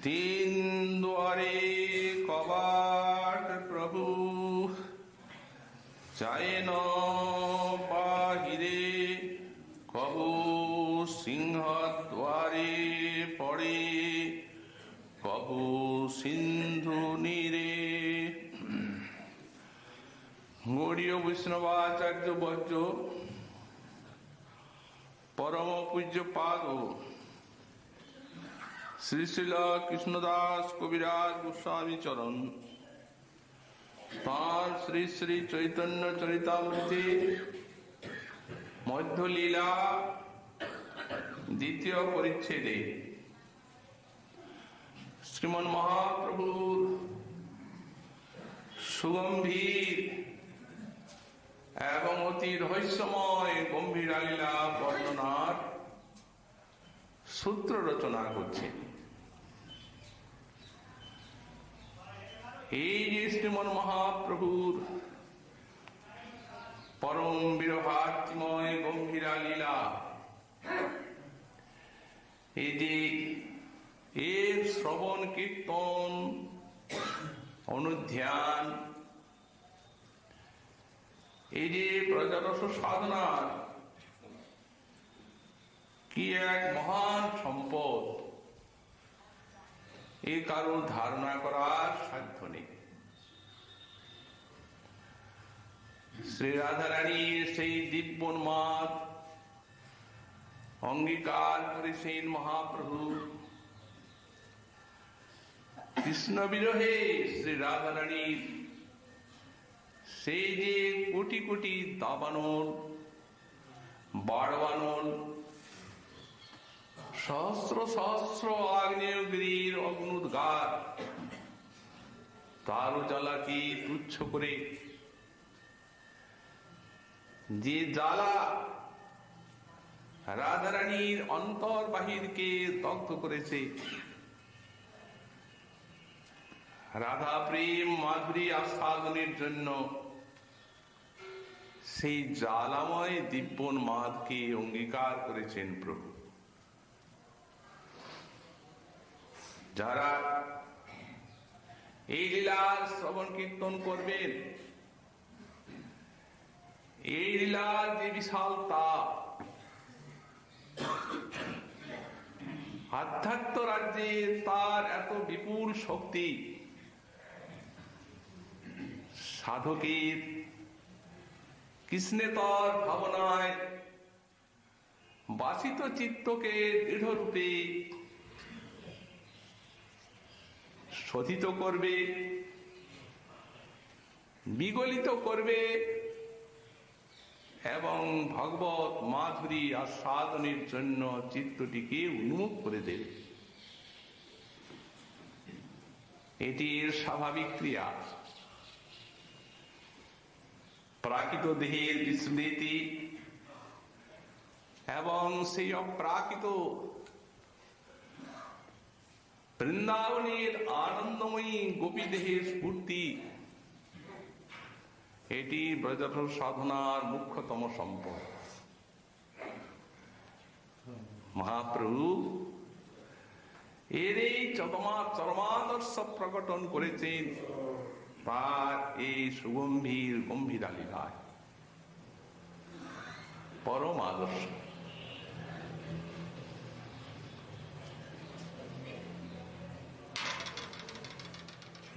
তিন দুয়ারে কবাট প্রভু, চায়েন বাহিরে কবু সিংহ দ্বারে পড়ে কবু সিন্ধু নীরে। গৌড়ীয় বৈষ্ণবাচার্য বজ্র পরম পূজ্য পাদ শ্রী শ্রীল কৃষ্ণদাস কবিরাজ গোস্বামী চরণ তাঁর শ্রী শ্রী চৈতন্য চরিতামৃতে মধ্যলীলা দ্বিতীয় পরিচ্ছেদে শ্রীমন মহাপ্রভুর সুগম্ভীর এবং অতি রহস্যময় গম্ভীরা লীলা বর্ণনার সূত্র রচনা করছে। এই যে শ্রীমন মহাপ্রভুর পরম বিরহার্তিময় গম্ভীরা লীলা, এই যে এর শ্রবণ কীর্তন অনুধ্যান, এই যে প্রজারস সাধনার কি এক মহান সম্পদ, এ কারো ধারণা করার সাধ্য নেই। শ্রী রাধারানীর সেই দিব্যোন্মাদ অঙ্গীকার করেছেন মহাপ্রভু। কৃষ্ণ বিরহে শ্রী রাধারানীর সেই যে কোটি কোটি দাবানল বাড়বানল, সহস্র সহস্র আগ্নেয়গিরির অগ্নুদ্গার, তার জ্বালাকে তুচ্ছ করে যে জ্বালা রাধারানীর অন্তর বাহিরকে দগ্ধ করেছে, রাধা প্রেম মাধুরী আস্বাদনের জন্য সেই জ্বালাময় দিব্যোন্মাদকে অঙ্গীকার করেছেন প্রভু। যারা এই লীলার শ্রবণ কীর্তন করবেন, এই লীলার যে বিশাল তাপ, আধ্যাত্ম রাজ্যে তার এত বিপুল শক্তি, সাধকের কৃষ্ণেতর ভাবনায় বাসিত চিত্তকে দৃঢ়রূপে শোধিত করবে, বিগলিত করবে এবং ভগবত মাধুরী আস্বাদনের জন্য চিত্তটিকে উন্মুখ করে দেবে। এটির স্বাভাবিক ক্রিয়া। প্রাকৃত দেহের বিস্মৃতি এবং সেই অপ্রাকৃত বৃন্দাবনের আনন্দময়ী গোপী দেহের স্ফূর্তি, এটি ব্রজরস সাধনার মুখ্যতম সম্পদ। মহাপ্রভু এর এই চরমাদর্শ প্রকটন করেছেন তার এই সুগম্ভীর গম্ভীরা লীলায়। পরম আদর্শ।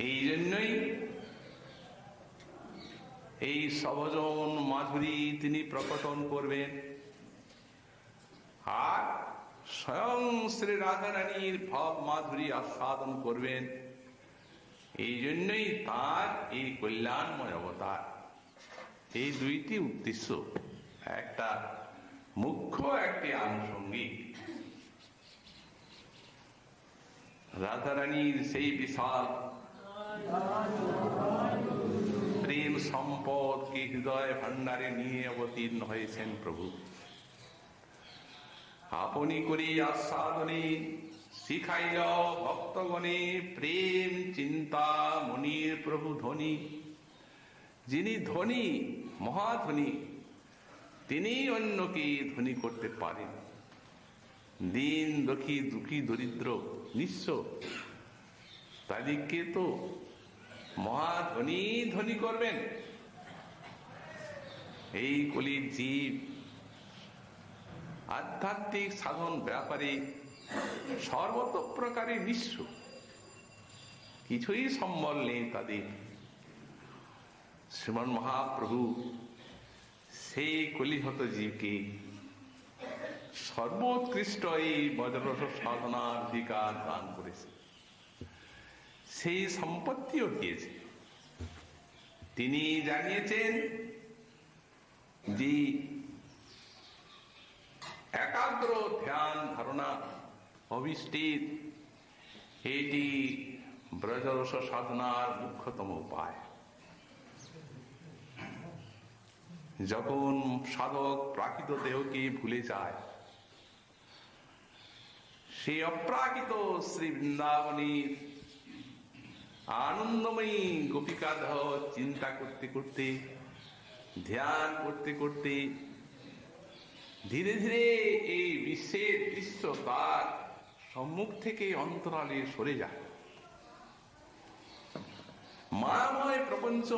এই জন্যই এই সবজন মাধুরী তিনি প্রকটন করবেন, আর স্বয়ং শ্রী রাধারানীর ভাব মাধুরী আস্বাদন করবেন। এই জন্যই তার এই কল্যাণময় অবতার। এই দুইটি উদ্দেশ্য, একটা মুখ্য, একটি আনুষঙ্গিক। রাধারানীর সেই বিশাল প্রেম সম্পদকে হৃদয় ভান্ডারে নিয়ে অবতীর্ণ হয়েছেন প্রভু। আপনি করি আস্বাদনে শিখাইল ভক্তগণে প্রেম চিন্তা মনির প্রভু ধনী। যিনি ধনী, মহাধনী, তিনি অন্যকে ধনী করতে পারেন। দিন দুঃখী দরিদ্র নিঃস্ব তাদেরকে তো মহাধনী ধনী করবেন। এই কলির জীব আধ্যাত্মিক সাধন ব্যাপারে সর্বতোপ্রকারে নিঃস্ব, কিছুই সম্বল নেই তাদের। শ্রীমান মহাপ্রভু সেই কলিহত জীবকে সর্বোৎকৃষ্ট এই বজ্ররস সাধনার অধিকার দান করেছে, সেই সম্পত্তিও দিয়েছে। তিনি জানিয়েছেন যে একাগ্র ধ্যান ধারণা অভিষ্টিত এটি ব্রজরস সাধনার মুখ্যতম উপায়। যখন সাধক প্রাকৃত দেহকে ভুলে যায়, সেই অপ্রাকৃত শ্রী বৃন্দাবনের আনন্দময়ী গোপিকা দেহ চিন্তা করতে করতে, ধ্যান করতে করতে ধীরে ধীরে এই বিশ্বের দৃশ্য তার সম্মুখ থেকে অন্তরালে সরে যায়। মায়াময় প্রপঞ্চ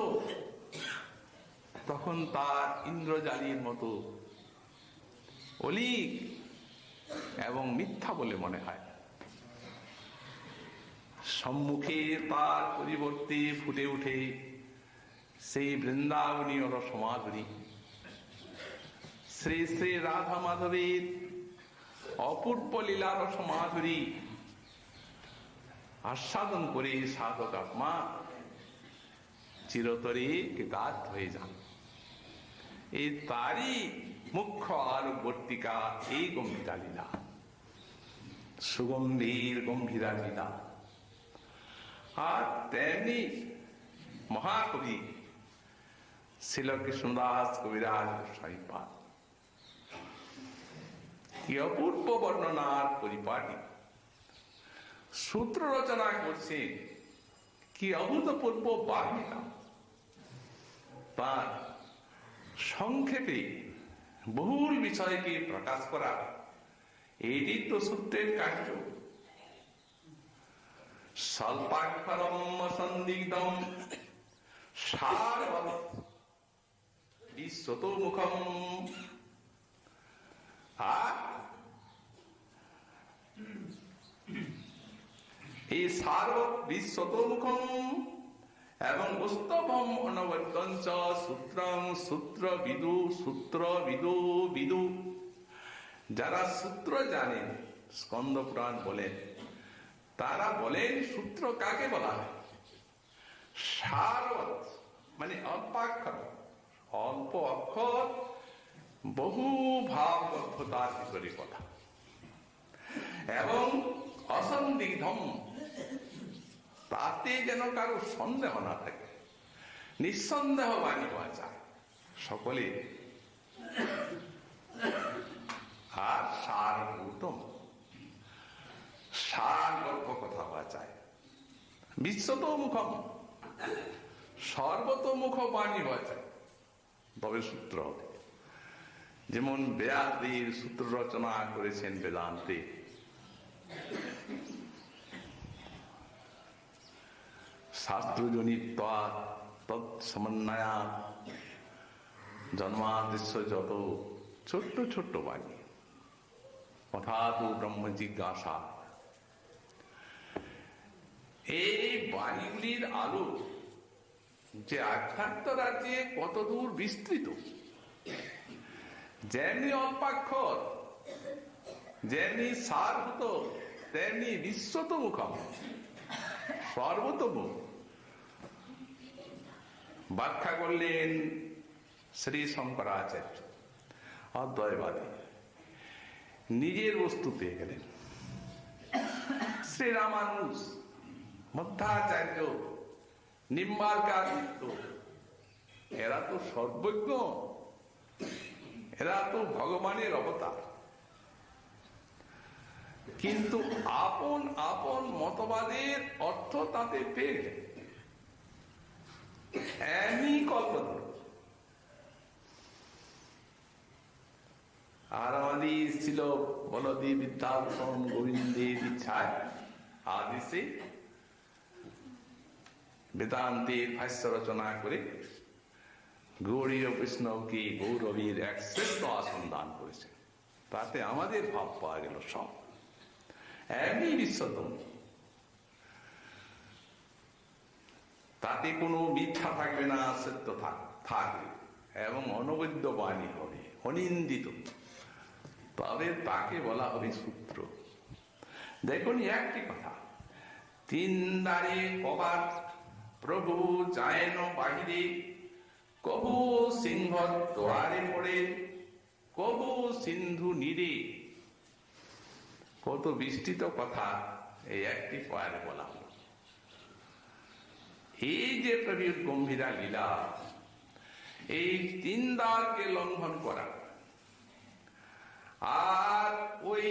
তখন তার ইন্দ্রজালীর মতো অলীক এবং মিথ্যা বলে মনে হয়। সম্মুখে তার পরিবর্তে ফুটে উঠে সেই বৃন্দাবনীয় রসমাধুরী, শ্রী শ্রী রাধা মাধবের অপূর্ব লীলা রসমাধুরী আস্বাদন করে সাধক আত্মা চিরতরে কৃতার্থ হয়ে যান। এই তারই মুখ্য আলোকবর্তিকা এই গম্ভীরা লীলা, সুগম্ভীর গম্ভীরা লীলা। আর তেমনি মহাকবি শিল কৃষ্ণদাস কবিরাজ গোস্বামীপাদ কি অপূর্ব বর্ণনার পরিপাটি সূত্র রচনা করছে, কি অভূতপূর্ব বাগ্মিতা। তার সংক্ষেপে বহুল বিষয়কে প্রকাশ করা, এটি তো সূত্রের কার্য। স্বল্পাক্ষরম সন্দিগ্ধম সারবৎ বিশ্বতোমুখম। আর এই সারবৎ বিশ্বতোমুখম এবং উস্তভম অনবদ্যঞ্চ সূত্রং সূত্র বিদু সূত্র বিদু বিদু। যারা সূত্র জানেন, স্কন্দ পুরাণ বলেন, তারা বলেন সূত্র কাকে বলা হয়? সারবৎ মানে অল্পাক্ষর, অল্প অক্ষর, বহু ভাববদ্ধতার ভিতরে কথা, এবং অসন্দিগ্ধম, তাতে যেন কারো সন্দেহ না থাকে, নিঃসন্দেহ বাণী বাঁচা সকলে। আর সার উত্তম, সার গল্প কথা বাঁচায়। বিশ্বতোমুখম, সর্বতোমুখ বাণী বাঁচায়। তবে সূত্র হবে, যেমন ব্যাসদেব সূত্র রচনা করেছেন বেদান্তে। শাস্ত্রজনিত তৎসমন্বয়া জন্মাদৃশ্য যত ছোট্ট ছোট্ট বাণী, অথাৎ ব্রহ্ম জিজ্ঞাসা, এই বাণীগুলির আলো যে আধ্যাত্ম রাজ্যে কতদূর বিস্তৃত, যেমনি অল্পাক্ষর, যেমনি সারভূত, তেমনি বিশ্বতোমুখম, সর্বতোমুখ। ব্যাখ্যা করলেন শ্রী শঙ্করাচার্য অদ্বৈতবাদী, নিজের বস্তু পেয়ে গেলেন। শ্রী রামানুজ, মধ্বাচার্য, নিম্বার্কাদিত্য, এরা তো সর্বজ্ঞ, এরা তো ভগবানের অবতার। কিন্তু আপন আপন মতবাদের অর্থ তাতে পেয়ে গেলেন। এমনি কল্পনা। আর আমাদের ছিল বলদেব বিদ্যাভূষণ গোবিন্দের ইচ্ছায় আদেশে বেদান্তের ভাষ্য রচনা করে গৌড়ীয় বৈষ্ণবকে গৌরবীর এক শ্রেষ্ঠ আসন দান করেছে। তাতে আমাদের ভাব পাওয়া গেল সব এমনি বিশ্বতম। তাতে কোনো মিথ্যা থাকবে না, সত্য থাকবে এবং অনবদ্য বাণী হবে, অনিন্দিত। তবে তাকে বলা হবে সূত্র। দেখুন একটি কথা, তিন দ্বারে কবাট, প্রভু যায়ন বাহিরে, কবু সিংহ দ্বারে পড়ে, কবু সিন্ধু নীরে। কত বিস্তৃত কথা এই একটি পয়ারে বলা হলো। এই যে প্রভুর গম্ভীরা লীলা, এই তিন দ্বারকে লঙ্ঘন করা আর ওই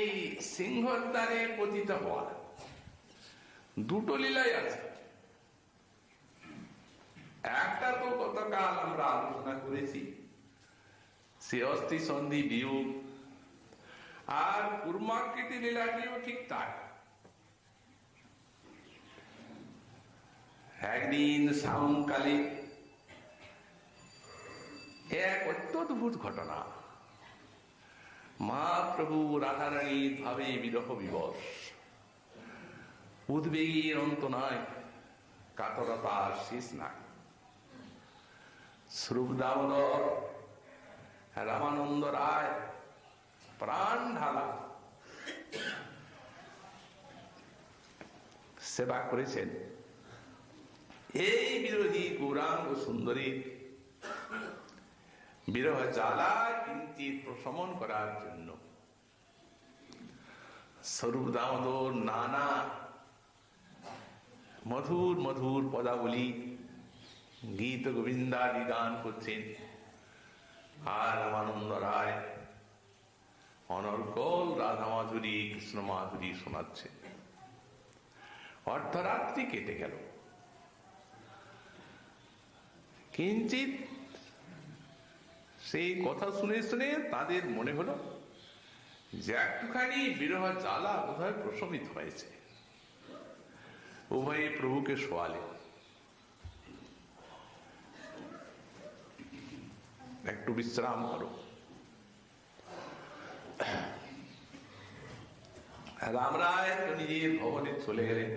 সিংহর দ্বারে পতিত হওয়া, দুটো লীলাই আছে। একটা তো গতকাল আমরা আলোচনা করেছি, সে অস্থি সন্ধি বিয়োগ, আর কুর্মাকৃতি লীলাটিও ঠিক তাই। একদিন সায়ংকালে এক অত্যদ্ভুত ঘটনা, মা প্রভু রাধারানীর ভাবে বিরহ বিবশ, উদ্বেগের অন্ত নাই, কাতরতার শেষ নাই। স্বরূপ দামোদর, রামানন্দ রায় প্রাণ ঢালা সেবা করেছেন এই বিরোধী গৌরাঙ্গ সুন্দরী বিরহ জ্বালা কিঞ্চিত প্রশমন করার জন্য। স্বরূপ দামোদর নানা মধুর মধুর পদাবলী গীত গোবিন্দাদি গান করছেন, আর রামানন্দ রায় অনর্গল রাধা মাধুরী কৃষ্ণ মাধুরী শোনাচ্ছে। অর্ধরাত্রি কেটে গেল। কিঞ্চিত সেই কথা শুনে শুনে তাদের মনে হলো যে একটুখানি বিরহ জ্বালা বোধহয় প্রশমিত হয়েছে। উভয়ে প্রভুকে শোয়ালে, একটু বিশ্রাম করো। রামরায় তো নিজের ভবনে চলে গেলেন।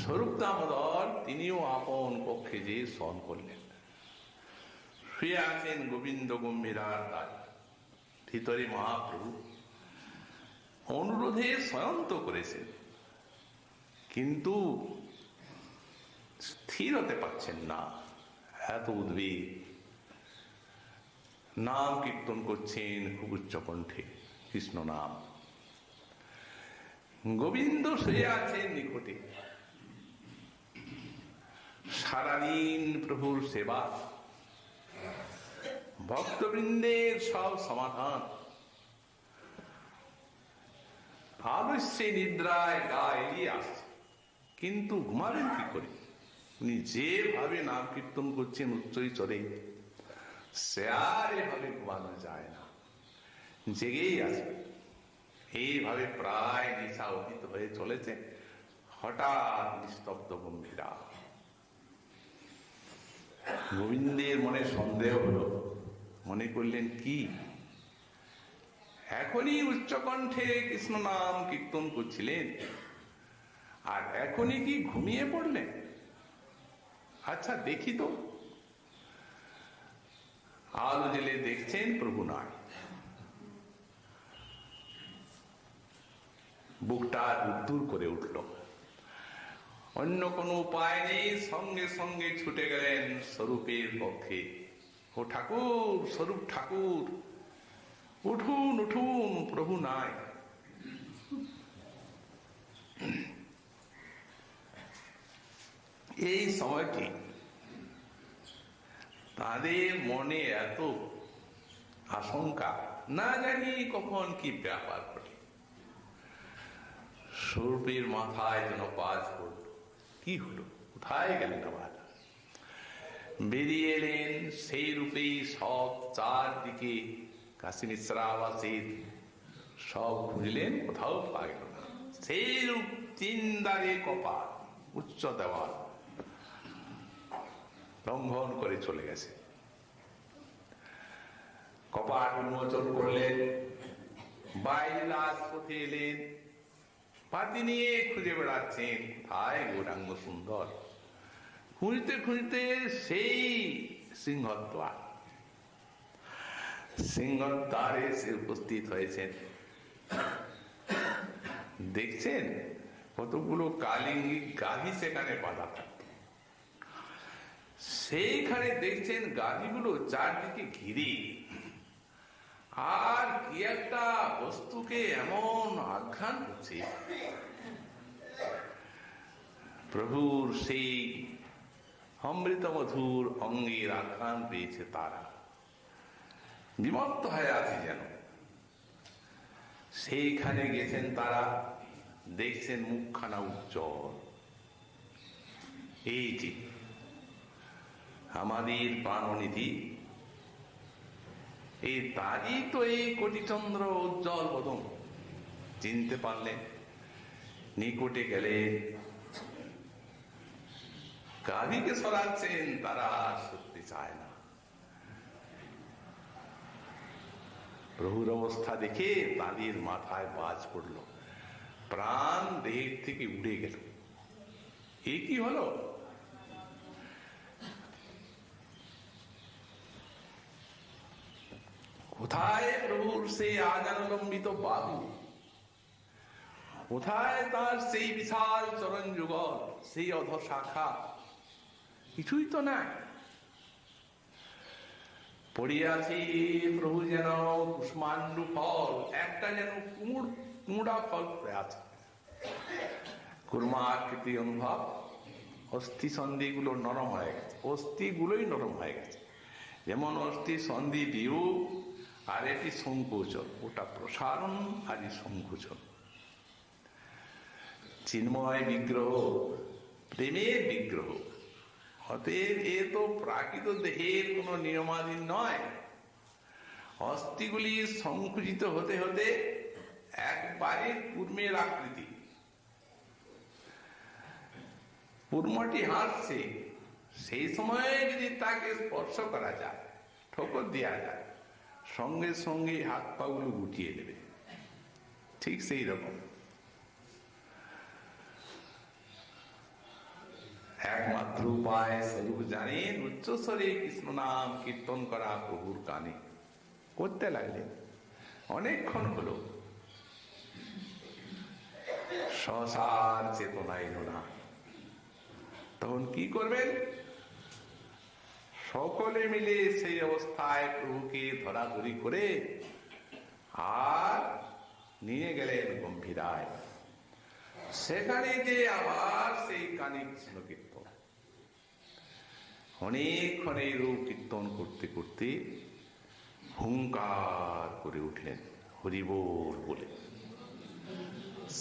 স্বরূপ দামোদর তিনিও আপন কক্ষে যেয়ে শয়ন করলেন। শুয়ে আছেন গোবিন্দ গম্ভীরার দ্বারে। ভিতরে মহাপ্রভু অনুরোধে শয়ন তো করেছেন, কিন্তু স্থির হতে পারছেন না, এত উদ্বেগ। নাম কীর্তন করছেন খুব উচ্চ কণ্ঠে, কৃষ্ণ নাম। গোবিন্দ শুয়ে আছেন নিকটে। সারাদিন প্রভুর সেবা, ভক্তবৃন্দের সব সমাধান, আলস্যে নিদ্রায় গা এলিয়ে আসছে, কিন্তু ঘুমাবেন কি করে? উনি যেভাবে নাম কীর্তন করছেন উচ্চই চলে, সে আর এভাবে ঘুমানো যায় না, জেগেই আছে। এইভাবে প্রায় নিশা অতীত হয়ে চলেছে। হঠাৎ নিস্তব্ধ গম্ভীরা। গোবিন্দের মনে সন্দেহ হলো, মনে করলেন কি এখনই উচ্চকণ্ঠে কৃষ্ণ নাম কীর্তন করছিলেন আর এখনই কি ঘুমিয়ে পড়লেন? আচ্ছা দেখি তো। আলো জেলে দেখছেন প্রভু নাই। বুকটা দূর করে উঠল। অন্য কোনো উপায় নেই, সঙ্গে সঙ্গে ছুটে গেলেন স্বরূপের পক্ষে। ও ঠাকুর, স্বরূপ ঠাকুর, উঠুন উঠুন, প্রভু নাই। এই সময়টি তাদের মনে এত আশঙ্কা, না জানি কখন কি ব্যাপার ঘটে। স্বরূপের মাথায় যেন বাজ পড়ল, কি হলো, কোথায় গেলেন আবার? বেরিয়ে এলেন সেই রূপেই সব চারদিকে, কাশী মিশ্রাবাসীর সব খুঁজলেন, কোথাও পাওয়া গেল না। সেই রূপ তিন দ্বারে কপাট, উচ্চ দেওয়াল, লঙ্ঘন করে চলে গেছে। কপাট উন্মোচন করলেন, বাইরে রাজপথে এলেন, পাতি নিয়ে খুঁজে বেড়াচ্ছেন কোথায় গৌরাঙ্গ সুন্দর। খুঁজতে খুঁজতে সেই সিংহদ্বার, সিংহদ্বারে এসে উপস্থিত হয়েছেন। দেখছেন কতগুলো কালিঙ্গি গাভী সেখানে বাঁধা থাকত। সেইখানে দেখছেন গাভীগুলো চারদিকে ঘিরে, আর কি একটা বস্তুকে এমন আখ্যান করছে। প্রভুর সেই অমৃত মধুর অঙ্গের আখ্যান পেয়েছে তারা, বিমত্ত হয়ে আছে যেন। সেইখানে গেছেন তারা, দেখছেন মুখখানা উজ্জ্বল। এই যে আমাদের প্রাণনিধি, এই তারই তো এই কোটিচন্দ্র উজ্জ্বল বদন। চিনতে পারলেন, নিকটে গেলেন, গাভীকে সরাচ্ছেন, তারা সত্যি চায় না। প্রভুর অবস্থা দেখে তাদের মাথায় বাজ পড়ল, প্রাণ দেহের থেকে উড়ে গেল। এ কি হলো? কোথায় প্রভুর সেই আজানুলম্বিত বাহু, কোথায় তার সেই বিশাল চরণ যুগল, সেই অধ শাখা? কিছুই তো নাই। পড়িয়াছি প্রভু যেন কুষ্মান্ডু ফল, একটা যেন কুমড়া ফল পড়ে আছে। কুর্মাকৃতি অনুভব, অস্থি সন্ধি গুলো নরম হয়ে গেছে, অস্থি গুলোই নরম হয়ে গেছে। যেমন অস্থি সন্ধি বিয়োগ, আর এটি সংকোচন, ওটা প্রসারণ আর সংকোচন। চিন্ময় বিগ্রহ, প্রেমের বিগ্রহ। অতএব এ তো প্রাকৃত দেহের কোন নিয়মাধীন নয়। অস্থিগুলি সংকুচিত হতে হতে একবারে কুর্মের আকৃতি। কুর্মটি হাসছে, সেই সময়ে যদি তাকে স্পর্শ করা যায়, ঠোকর দেওয়া যায়, সঙ্গে সঙ্গে হাত পা গুলো গুটিয়ে দেবে। ঠিক সেই রকম একমাত্র উপায় স্বরূপ জানেন উচ্চস্বরে কৃষ্ণ নাম কীর্তন করা প্রভুর কানে। করতে লাগলেন, অনেকক্ষণ হলো, সসার চেতনা এলো না। তখন কি করবেন? সকলে মিলে সেই অবস্থায় প্রভুকে ধরাধরি করে আর নিয়ে গেলেন গম্ভীরায়। সেখানে যে আবার সেই কানে কৃষ্ণ কীর্তন, অনেকক্ষণ এই রূপ কীর্তন করতে করতে হুঙ্কার করে উঠলেন হরিবোল বলে।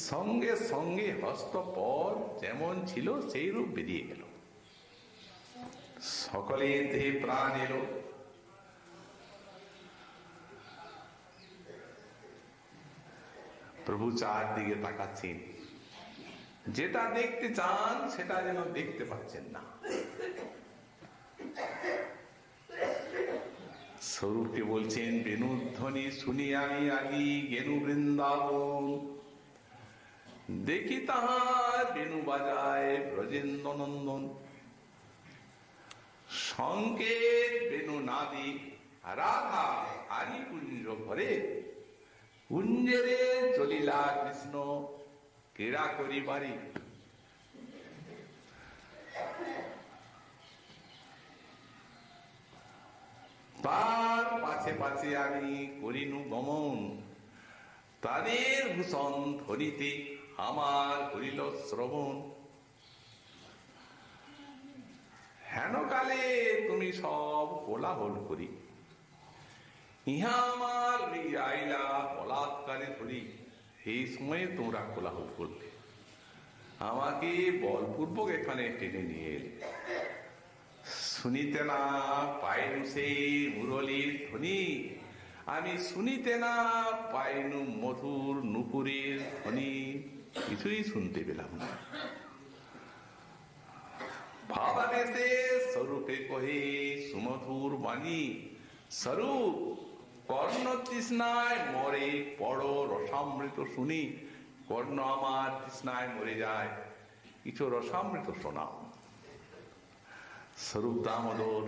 সঙ্গে সঙ্গে হস্তপদ যেমন ছিল সেই রূপ বেরিয়ে গেল, সকলের দেহে প্রাণ এলো। প্রভু চারদিকে তাকাচ্ছেন, যেটা দেখতে চান সেটা যেন দেখতে পাচ্ছেন না। স্বরূপকে বলছেন, বেণুধ্বনি শুনি আমি আগি গেনু বৃন্দাবন, দেখি তাহার বেণু বাজায় ব্রজেন্দ্র নন্দন। সংকেত বেণু নাদি রাধা আরি কুঞ্জ ভরে, কুঞ্জেরে চলিলা কৃষ্ণ ক্রীড়া করিবারি। তার পাছে পাছে আমি করিনু গমন, তাদের ভূষণ ধরিতে আমার করিল শ্রবণ। হেনকালে তুমি সব কোলাহল করি, ইহা আমার আইলা বলাৎকারে ধরি। এই সময়ে তোমরা কোলাহল করবে, আমাকে বলপূর্বক এখানে টেনে নিয়ে এলে। শুনিতে না পাইনু সেই মুরলীর ধ্বনি, আমি শুনিতে না পাইনু মধুর নুপুরের ধ্বনি, কিছুই শুনতে পেলাম না। ভাবাবেশে স্বরূপে কহে সুমধুর বাণী, স্বরূপ কর্ণ তৃষ্ণায় মরে, পড়ো রসামৃত শুনি। কর্ণ আমার তৃষ্ণায় মরে যায়, কিছু রসামৃত শোনাও। স্বরূপ দামোদর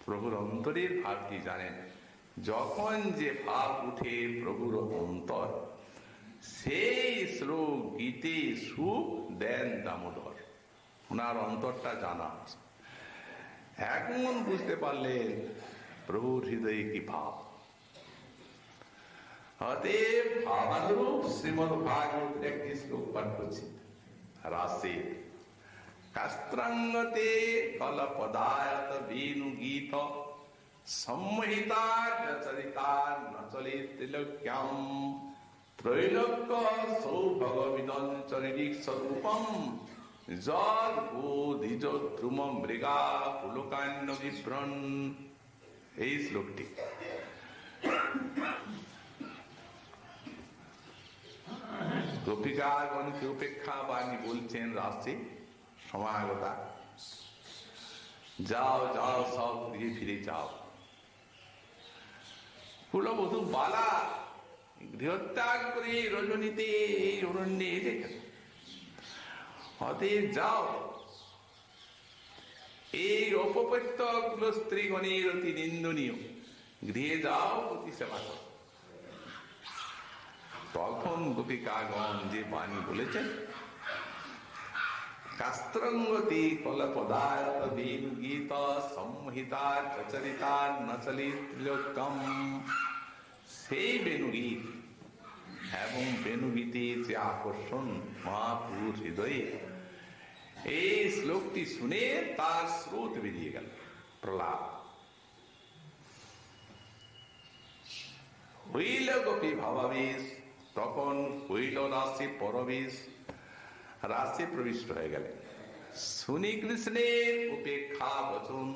প্রভুর অন্তরের ভাবটি জানেন। যখন যে ভাব উঠে প্রভুর অন্তর, সেই শ্লোক গীতে সুখ দেন দামোদর। ওনার অন্তরটা জানা, এখন বুঝতে পারলেন প্রভুর হৃদয়ে কি ভাব। অতএব ভাবানুরূপ শ্রীমদ ভাগবত একটি শ্লোক পাঠ করছি রাসে। কাস্ত্রাঙ্গতে কলপদায়ত বেণু গীত, সম্মোহিতা চরিতা নচলে ত্রিলোক্যাম, ত্রৈলোক্য সৌভগবিদং চরিরিক স্বরূপম, যদ বোধিজ ধ্রুম মৃগা পুলকান্য বিভ্রণ। এই শ্লোকটি গোপিকাগণকে উপেক্ষা বাণী বলছেন রাশি সমাগতা, যাও যাও সব গৃহে ফিরে যাও। কুলবধূ বালা গৃহত্যাগ করে রজনীতে এই অরণ্যে এসেছেন। অতএব যাও, এই অপপত্য কুল স্ত্রীগণের অতি নিন্দনীয় গৃহে যাও, অতি সেবা করো। তখন গোপিকাগণ যে বাণী বলেছেন, কাস্ত্রঙ্গতি কলপদায়ত বেণু গীত, সম্মোহিতা চরিতা নচলে ত্রিলোক্যম। সেই বেণুগীত এবং বেণুগীতের যে আকর্ষণ মহাপুর হৃদয়ে, এই শ্লোকটি শুনে তার স্রোত বেরিয়ে গেল, প্রলাপ হইল গোপী ভাবাবেশ। তখন হইল রাশি পরবেশ, রাশি প্রবিষ্ট হয়ে গেলেন। শুনি কৃষ্ণের উপেক্ষা বচন,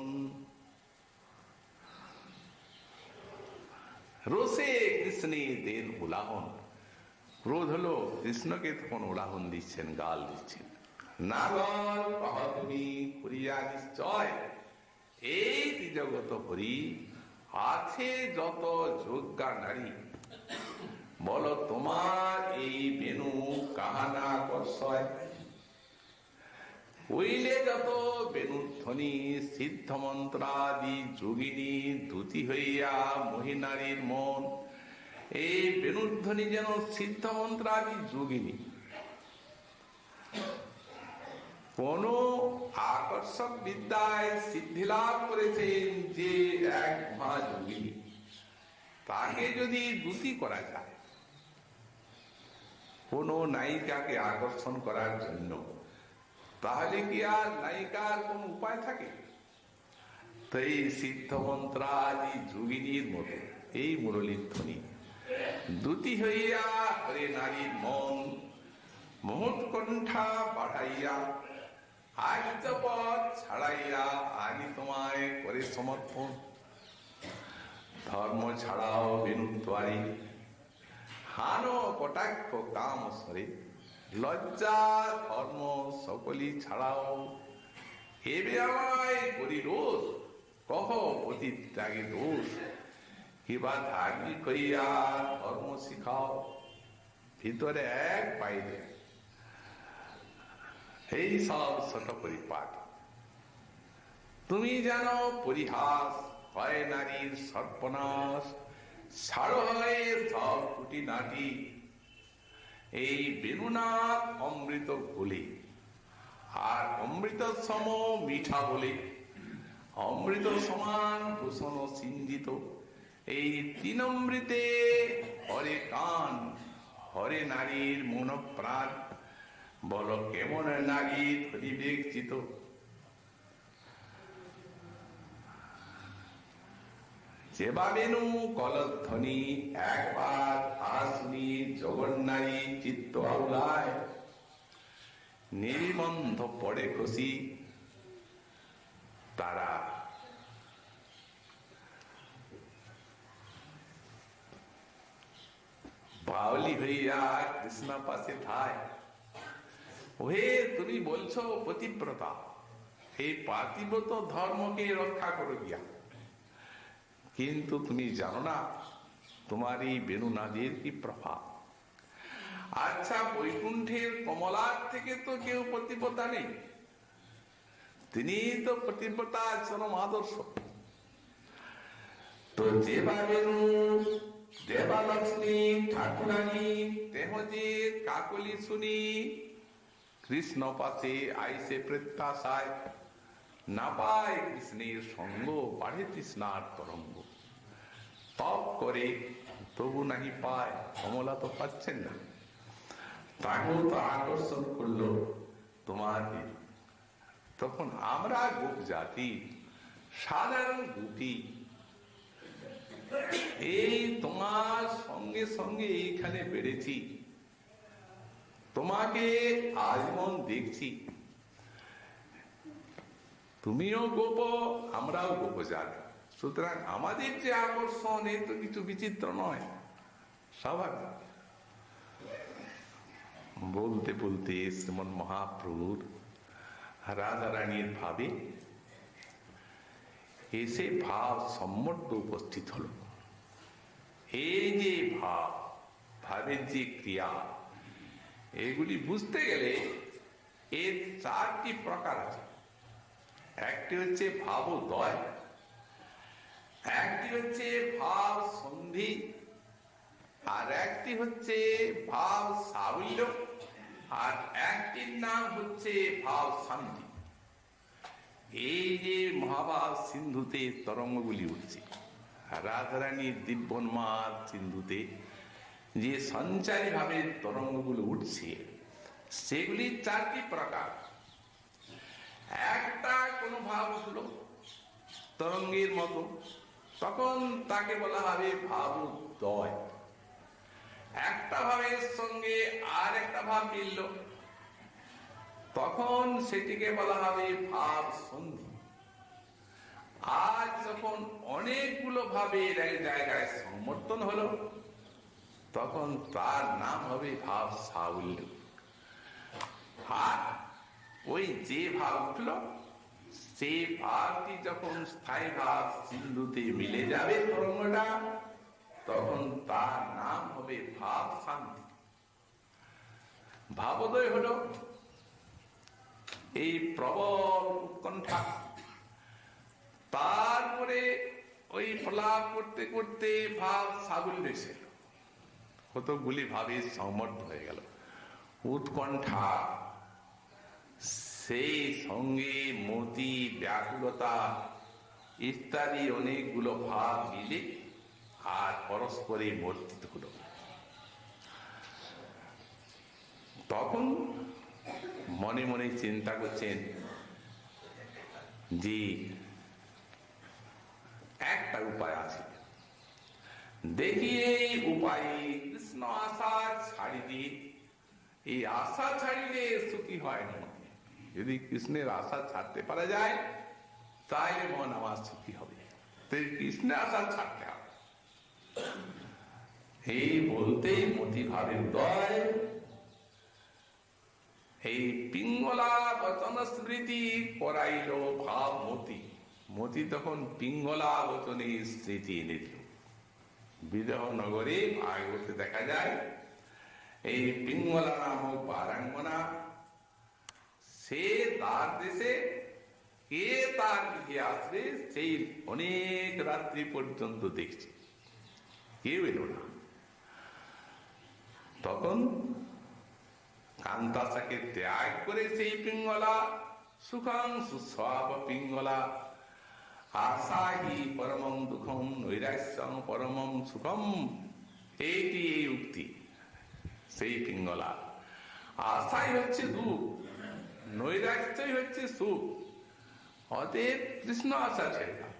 রোষে কৃষ্ণের দেন উলাহন। ক্রোধ হলো, কৃষ্ণকে তখন উলাহন দিচ্ছেন, গাল দিচ্ছেন। নাগর কহ তুমি করিয়া নিশ্চয়, এই জগত হরি আছে যত যোগ্যা নারী, বলো তোমার এই বেণু কাহানা কর্ষয়। হইলে যত বেণুধ্বনি সিদ্ধ মন্ত্রাদি যোগিনী, দ্যুতি হইয়া মহিনারীর মন। এই বেণুধ্বনি যেন সিদ্ধ মন্ত্রাদি যোগিনী, কোন আকর্ষক বিদ্যায় সিদ্ধি লাভ করেছেন যে এক মহাযোগিনী, তাকে যদি দ্যুতি করা যায়, কোন নায়িকাকে আকর্ষণ করার জন্য, তাহলে কি আর নায়িকার কোন উপায় থাকে? তো এই সিদ্ধ মন্ত্রাদি যোগিনীর মতো এই মুরলীর ধ্বনি দ্যুতি হইয়া হরে নারীর মন, মোহৎকণ্ঠা বাড়াইয়া আর্যপদ ছাড়াইয়া আনি তোমায় করে সমর্পণ। ধর্ম ছাড়াও বেণুদ্বারে, হানো কটাক্ষ কাম সরে, লজ্জা ধর্ম সকলি ছাড়াও। হেবে আমায় করি রোষ, কহ পতিত ত্যাগে দোষ, কিবা ধার্মিক হইয়া ধর্ম শিখাও। ভিতরে এক, বাইরে এই সব ছোট পরিপাট। তুমি জানো পরিহাস, হয় নারীর সর্বনাশ, ছাড়ো হয় সব কুটি নাটি। এই বেণুনাথ অমৃত বলে, আর অমৃত সম মিঠা বলে, অমৃত সমান ভূষণ সিঞ্জিত। এই তিন অমৃতে হরে কান, হরে নারীর মন প্রাণ, বলো কেমন নারী পরিবেক্ষিত। যেবা বেণু কলধ্বনি একবার আসনি, জগন্নারী চিত্ত আউলায়, নির্বন্ধ পড়ে খুশি তারা। বাউলি হইয়া কৃষ্ণ পাশে থায়। ওহে তুমি বলছো পতিব্রতা, এই পার্থিবত ধর্মকে রক্ষা করো গিয়া, কিন্তু তুমি জানো না তোমার এই বেণুনাদের কি প্রভাব। আচ্ছা, বৈকুণ্ঠের কমলার থেকে তো কেউ পতিব্রতা নেই, তিনি তো পতিব্রতা চরম আদর্শ। তো দেবা বেণু, দেবা লক্ষ্মী ঠাকুরানী তেহ যে কাকলি শুনি, কৃষ্ণ পাশে আইসে প্রত্যাশায়, না পায় কৃষ্ণের সঙ্গ বাড়ে তৃষ্ণার তরঙ্গ। তপ করে তবু নাহি পায়, কমলা তো পাচ্ছেন না, তাকেও তো আকর্ষণ করলো তোমার। তখন আমরা গোপ জাতি, সাধারণ গোপী, এই তোমার সঙ্গে সঙ্গে এইখানে বেড়েছি, তোমাকে আজীবন দেখছি, তুমিও গোপ আমরাও গোপ জাতি, সুতরাং আমাদের যে আকর্ষণ এ তো কিছু বিচিত্র নয়, স্বাভাবিক। বলতে বলতে শ্রীমন মহাপ্রভুর রাধারানীর ভাবে এসে ভাব সম্মর্দ উপস্থিত হল। এই যে ভাব, ভাবের যে ক্রিয়া, এগুলি বুঝতে গেলে এর চারটি প্রকার আছে। একটি হচ্ছে ভাবোদয়, একটি হচ্ছে ভাব সন্ধি, আর একটি হচ্ছে ভাব সাবল্য, আর একটির নাম হচ্ছে ভাব শান্তি। এই যে মহাভাব সিন্ধুতে তরঙ্গগুলি উঠছে, রাধারানীর দিব্যন্মাদ সিন্ধুতে যে সঞ্চারী ভাবে তরঙ্গগুলো উঠছে, সেগুলি চারটি প্রকার। একটা কোনো ভাব উঠলো তরঙ্গের মতো, তখন তাকে বলা হবে ভাবোদয়। একটা ভাবের সঙ্গে আর একটা ভাব মিলল, তখন সেটিকে বলা হবে ভাব সন্ধি। আজ যখন অনেকগুলো ভাবের এক জায়গায় সমর্থন হলো, তখন তার নাম হবে ভাব সাবল্য। আর ওই যে ভাব উঠল, সেই ভাবটি যখন স্থায়ী ভাব সিন্ধুতে মিলে যাবে তরঙ্গটা, তখন তার নাম হবে ভাব শান্তি। ভাবোদয় হলো এই প্রবল উৎকণ্ঠা, তারপরে ওই প্রলাপ করতে করতে ভাব সাবল্য এসে কতগুলি ভাবে সমর্থ হয়ে গেল। উৎকণ্ঠা, সেই সঙ্গে মতি, ব্যাকুলতা ইত্যাদি অনেকগুলো ভাব মিলে আর পরস্পরে মর্তিত হলো। তখন মনে মনে চিন্তা করছেন যে একটা উপায় আছে, দেখি এই উপায়ে কৃষ্ণ আশা ছাড়ি দিয়ে, এই আশা ছাড়িলে সুখী হয় না। যদি কৃষ্ণের আশা ছাড়তে পারা যায়, তাহলে মন আমার সুখী হবে। তাই কৃষ্ণের আশা ছাড়তে হবে। এই বলতেই মতি ভাবে উদয়, এই পিঙ্গলা বচন স্মৃতি করাইল ভাব মতি। মতি তখন পিঙ্গলা বচনের স্মৃতি এনে দিল। বিদেহ নগরে ভাগবতে দেখা যায়, এই পিঙ্গলা নামক বারাঙ্গনা, সে তার দেশে কে তার দিকে আসবে সেই অনেক রাত্রি পর্যন্ত দেখছে, কেউ এলো না। তখন কান্তাসাকে ত্যাগ করে সেই পিঙ্গলা, সুখং সুস্বাব পিঙ্গলা, আশাহি পরমং দুঃখম নৈরাশ্যং পরমং সুখম, এইটি এই উক্তি সেই পিঙ্গলা। আশাই হচ্ছে দুঃখ, নৈরাশ্যই হচ্ছে সুখ। অতএব কৃষ্ণ আশা ছেড়ে দাও।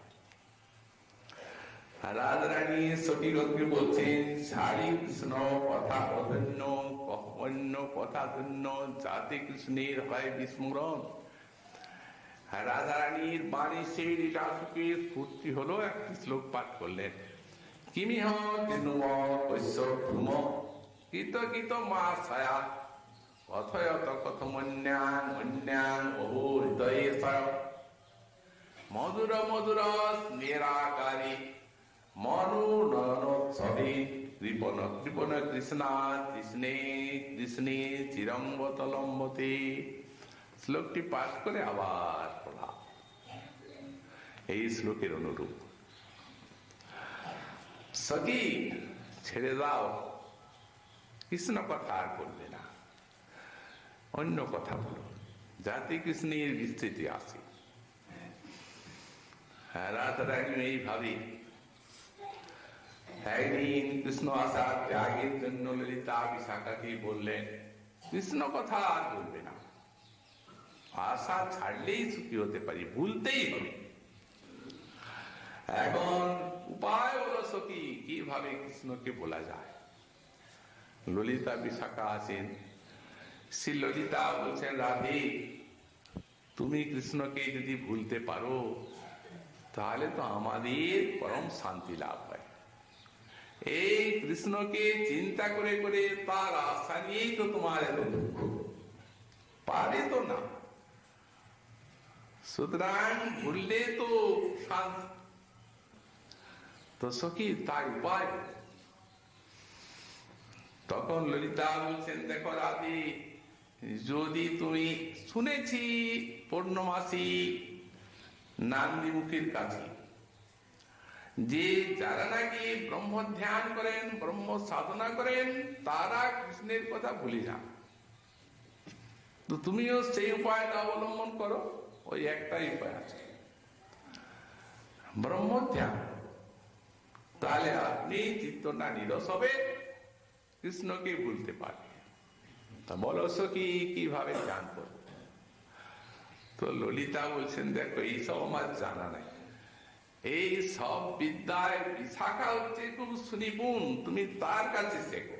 রাধারানী সতীরথকে বলছেন, ছাড়ি কৃষ্ণ কথা অধন্য, অন্য কথা ধন্য, যাতে কৃষ্ণের হয় বিস্মরণ। রাধারানীর বাণী সেই লীলাসুখে স্ফূর্তি হলো, একটি শ্লোক পাঠ করলেন। কিমিহ কিনুম কৈশ্য ভূম, কৃত কৃত মা ছায়া, কথয়ত কথমন্যাং অন্যাং অহো হৃদয়ে সয় মধুর মধুর স্নেরাকারী মনু নয়নোৎসবে কৃপণ কৃপণ কৃষ্ণা কৃষ্ণে কৃষ্ণে চিরম্বতলম্বতে। শ্লোকটি পাঠ করে আবার পড়া এই শ্লোকের অনুরূপ। সখী ছেড়ে দাও, কৃষ্ণ কথা আর বলবে না, অন্য কথা বলো যাতে কৃষ্ণের বিস্তৃতি আসে। রাধারানী এইভাবে একদিন কৃষ্ণ আসার ত্যাগের জন্য ললিতা বিশাখাকে বললেন কৃষ্ণ কথা আর বলবে না, আশা ছাড়লেই সুখী হতে পারি, ভুলতেই হবে। এখন উপায় হলো সখী কিভাবে কৃষ্ণকে বলা যায়। ললিতা বিশাখা আছেন, শ্রী ললিতা বলছেন রাধে তুমি কৃষ্ণকে যদি ভুলতে পারো তাহলে তো আমাদের পরম শান্তি লাভ হয়। এই কৃষ্ণকে চিন্তা করে করে তার আশা নিয়েই তো তোমার এত দুঃখ, পারে তো না, সুতরাং ভুললে তো শান্তি। তো সখী তার উপায়। তখন ললিতা বলছেন দেখো রাধে, যদি তুমি শুনেছি পূর্ণমাসী নান্দি মুখের কাছে যে যারা নাকি ব্রহ্ম ধ্যান করেন ব্রহ্ম সাধনা করেন তারা কৃষ্ণের কথা ভুলে যান, তো তুমিও সেই উপায়টা অবলম্বন করো। ওই একটাই উপায় আছে, ব্রহ্ম ধ্যান, তাহলে আপনি চিত্তটা নিরস হবে, কৃষ্ণকে ভুলতে পারবে। তা বলো সখী কিভাবে ধ্যান করবে। তো ললিতা বলছেন দেখো এইসব আমার জানা নাই, এই সব বিদ্যায় বিশাখা হচ্ছে খুব সুনিপুণ, তুমি তার কাছে শেখো।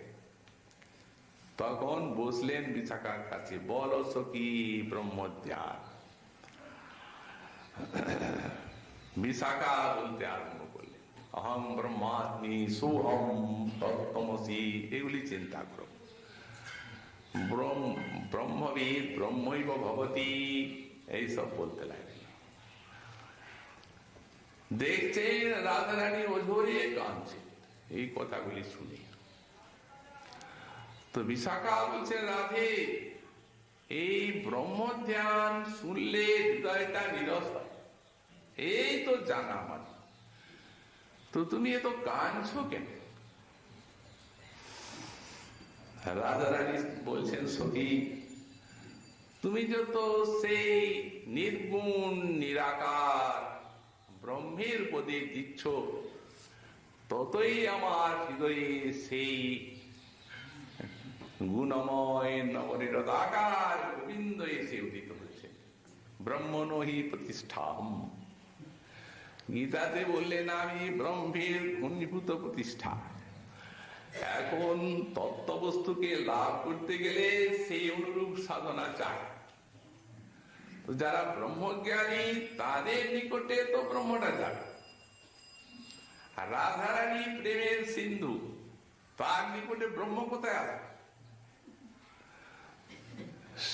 তখন বসলেন বিশাখার কাছে, বলো সখী ব্রহ্মধ্যান। বিশাখা বলতে আরম্ভ করলেন অহং ব্রহ্মাস্মি সোহম তত্ত্বমসি, এগুলি চিন্তা করো। ব্রহ্মবিদ ব্রহ্মৈব ভবতি এইসব বলতে লাগলেন। দেখছেন রাধারানী অঝরে কাঁদছে এই কথাগুলি শুনে। তো বিশাখা বলছে রাধে এই ব্রহ্ম ধ্যান শুনলে হৃদয়টা নিরস হয়, এই তো জানা আমার, তো তুমি এত কাঁদছো কেন। রাধারানী বলছেন সখী তুমি যত সেই নির্গুণ নিরাকার ব্রহ্মের উপদেশ দিচ্ছ ততই আমার হৃদয়ে সেই গুণময় নবনিরতাকার গোবিন্দ এসে উদিত হচ্ছে। ব্রহ্মণহি প্রতিষ্ঠাম, গীতাতে বললেন আমি ব্রহ্মের ঘনীভূত প্রতিষ্ঠা। এখন তত্ত্ববস্তুকে লাভ করতে গেলে সেই অনুরূপ সাধনা চাই। তো যারা ব্রহ্মজ্ঞানী তাদের নিকটে তো ব্রহ্মটা যাবে। আর রাধারানী প্রেমের সিন্ধু, তার নিকটে ব্রহ্ম কোথায় আছে?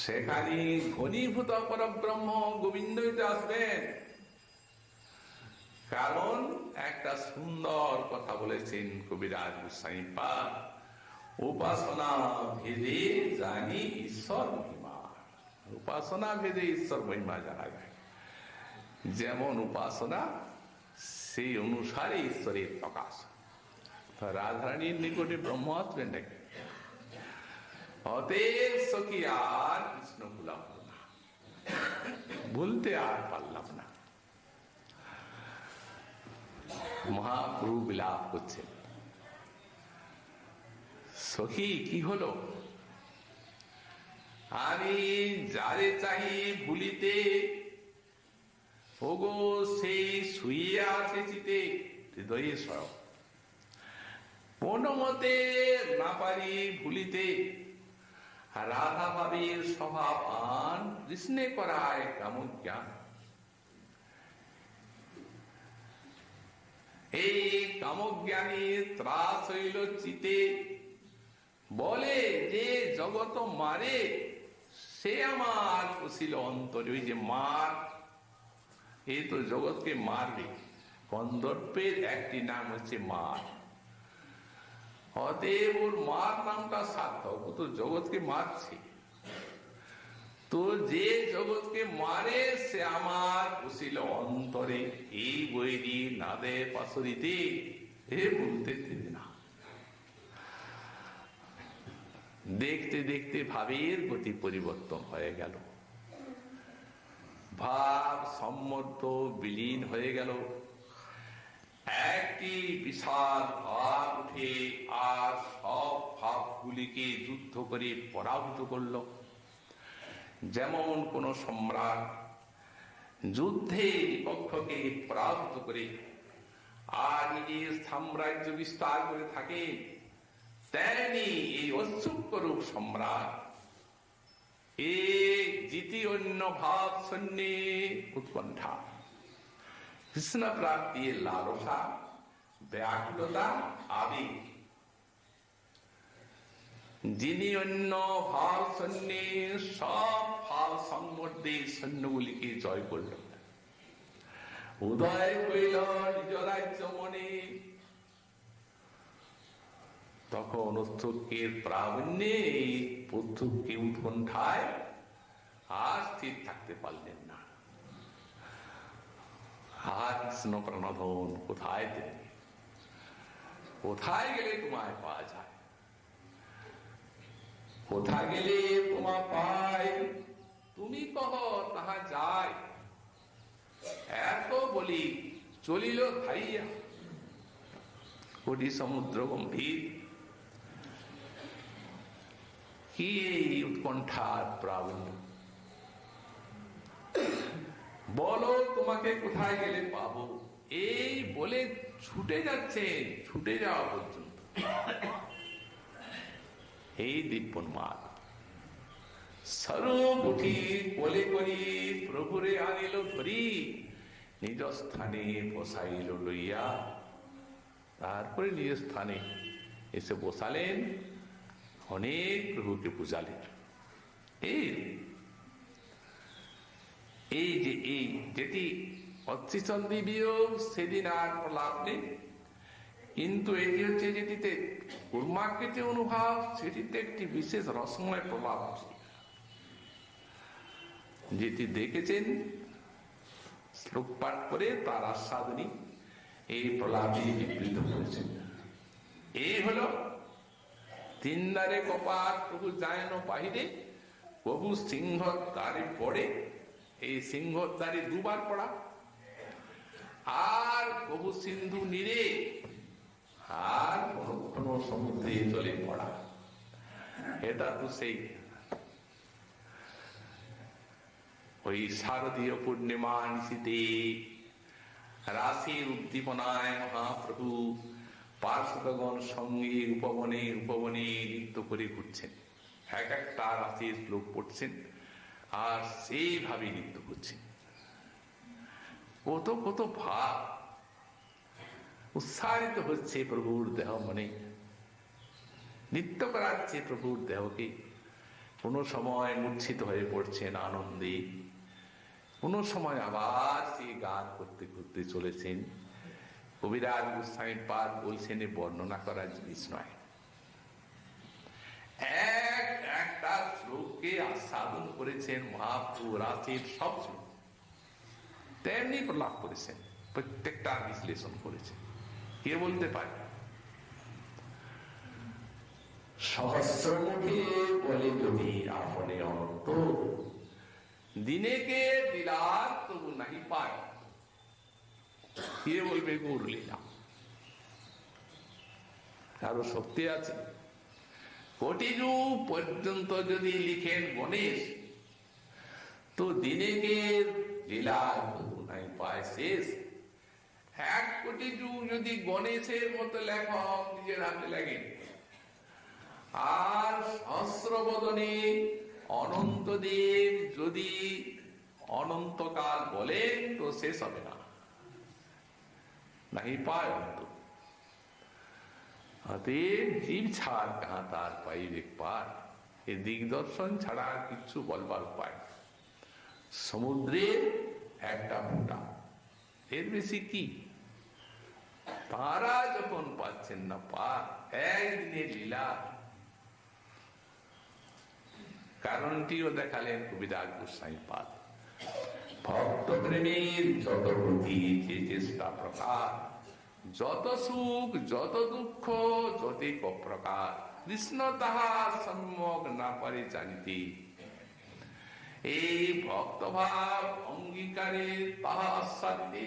সেখানে ঘনীভূত পরব্রহ্ম গোবিন্দই তো আসবেন। কারণ একটা সুন্দর কথা বলেছেন কবিরাজ গোস্বামী পাদ, উপাসনা ভেদে জানি ঈশ্বর মহিমা। উপাসনা ভেদে ঈশ্বর মহিমা জানা যায়, যেমন উপাসনা সেই অনুসারে ঈশ্বরের প্রকাশ। রাধারানীর নিকটে ব্রহ্ম আসবেন নাকি? অতএব সখী আর কৃষ্ণ ভুলাম না, ভুলতে আর পারলাম না। মহাপ্রভু বিলাপ করছেন, সখী কি হলো? আমি যারে চাহি ভুলিতে ওগো সেই শুয়ে আছে চিতে হৃদয়ে স্বয়ং, কোন মতে না পারি ভুলিতে রাধা ভাবের স্বভাব আন কৃষ্ণে করায় কেমন জ্ঞান। এই কামজ্ঞানী ত্রাস হইল চিতে, বলে যে জগত মারে সে আমার কুশিল অন্তরে। ওই যে মার, এই তো জগৎকে মারবে, কন্দর্পের একটি নাম হচ্ছে মার। অতএব ওর মার নামটা সার্থক, ও তো জগৎকে মারছে। তো যে জগৎকে মারে সে আমার কুশিল অন্তরে। এই বৈরী নাদে পাশরিতে এ বলতে দেবে না। দেখতে দেখতে ভাবের গতি পরিবর্তন হয়ে গেল, ভাব সম্মত বিলীন হয়ে গেল। একটি বিশাল ভাব উঠে আর সব ভাবগুলিকে যুদ্ধ করে পরাভূত করল। যেমন কোন সম্রাট যুদ্ধে বিপক্ষকে পরাভূত করে আর নিজের সাম্রাজ্য বিস্তার করে থাকে, তেমনি এই অচ্যুক্তরূপ সম্রাট এই দ্বিতীয় ভাব শূন্যে উৎকণ্ঠা, কৃষ্ণ প্রাপ্তির লালসা, ব্যাকুলতা, আবেগ, যিনি অন্য ভাব শূন্যে সব ভাব সম্বন্ধে সৈন্যগুলিকে জয় করল, উদয় করিল নিজ রাজ্য মনে। তখন অস্ত্রকের প্রাবণ্যে পুত্রকে উৎকণ্ঠায় আর স্থির থাকতে পারলেন না। আর কৃষ্ণ প্রাণধন কোথায় দেবে, কোথায় গেলে তোমায় পাওয়া যায়, কোথায় গেলে তোমা পাই, তুমি কহ তাহা যায়। এত বলি চলিল ধাইয়া কোটি সমুদ্র গম্ভীর। কি উৎকণ্ঠার প্রাবণ্য, বলো তোমাকে কোথায় গেলে পাবো। এই বলে ছুটে যাচ্ছেন, ছুটে যাওয়া পর্যন্ত এই দিব্যন্মাদ স্বরূপ উঠি বলে করি প্রভুরে আনিল ধরি, নিজ স্থানে বসাইল লইয়া। তারপরে নিজ স্থানে এসে বসালেন, অনেক প্রভুকে বুঝালেন। এই যে এই যেটি অত্রিচন্দি বিয়োগ সেদিন আর লাভ নেই, কিন্তু এটি হচ্ছে যেটিতে কর্মাকৃতি অনুভব, সেটিতে একটি বিশেষ রসময় প্রভাব আছে। যেটি দেখেছেন শ্লোক পাঠ করে তার আস্বাদনী এই প্রলাপে বিবৃত করেছেন। এই হলো তিন দ্বারে কপাট প্রভু যায় না বাহিরে, প্রভু সিংহ দ্বারে পড়ে, এই সিংহ দ্বারে দুবার পড়া, আর প্রভু সিন্ধু নীরে, আর কোন সমুদ্রে চলে পড়া। এটা তো সেই ওই শারদীয় পূর্ণিমা নিশীতে রাশির উদ্দীপনায় মহাপ্রভু পার্শ্বদগণ সঙ্গে উপবনে উপবনে নৃত্য করে ঘুরছেন, এক একটা রাশির শ্লোক পড়ছেন আর সেইভাবে নৃত্য করছেন। কত কত ভাব উৎসাহিত হচ্ছে প্রভুর দেহ মনে, নৃত্য করাচ্ছে প্রভুর দেহকে। কোন সময় মূর্ছিত হয়ে পড়ছেন আনন্দে, কোন সময় আবার সেই গান করতে করতে চলেছেন। কবিরাজ গোস্বামী পাদ বলছেন বর্ণনা করার জিনিস নয়, একটা শ্লোককে আস্বাদন করেছেন মহাপ্রভু, রাতের সব শ্লোক তেমনি প্রলাপ করেছেন, প্রত্যেকটা বিশ্লেষণ করেছেন। কে বলতে পারে? সহস্রমুখে বলে তুমি আপনে অনন্ত, দিনেকে দিলার তবু নাহি পায়। কে বলবে গৌর লীলা? কারো শক্তি আছে? কোটি যুগ পর্যন্ত যদি লিখেন গণেশ, তো দিনেকে লীলার তবু নাহি পায় শেষ। 1 কোটি যুগ যদি গণেশের মতো লেখক নিজের হাতে লাগেন, আর সহস্রবদনে অনন্তদেব যদি অনন্তকাল বলেন, তো শেষ হবে না, নাহি পায় অন্ত। অতএব জীব ছাড় কাহা তার পাইবে পার, এই দিগদর্শন ছাড়া আর কিছু বলবার উপায় নেই। সমুদ্রের একটা ফোঁটা, এর বেশি কি? তারা যখন পাচ্ছেন না পার, একদিনের লীলা। কারণটিও দেখালেন কবিরাজ গোস্বাই পাদ। ভক্ত প্রেমের যত গতি, যে চেষ্টা প্রকার, যত সুখ যত দুঃখ যতি প্রকার, কৃষ্ণ তাহা সম্যক না পারে জানিতে। এই ভক্তভাব অঙ্গীকারে তাহা সাধ্যে।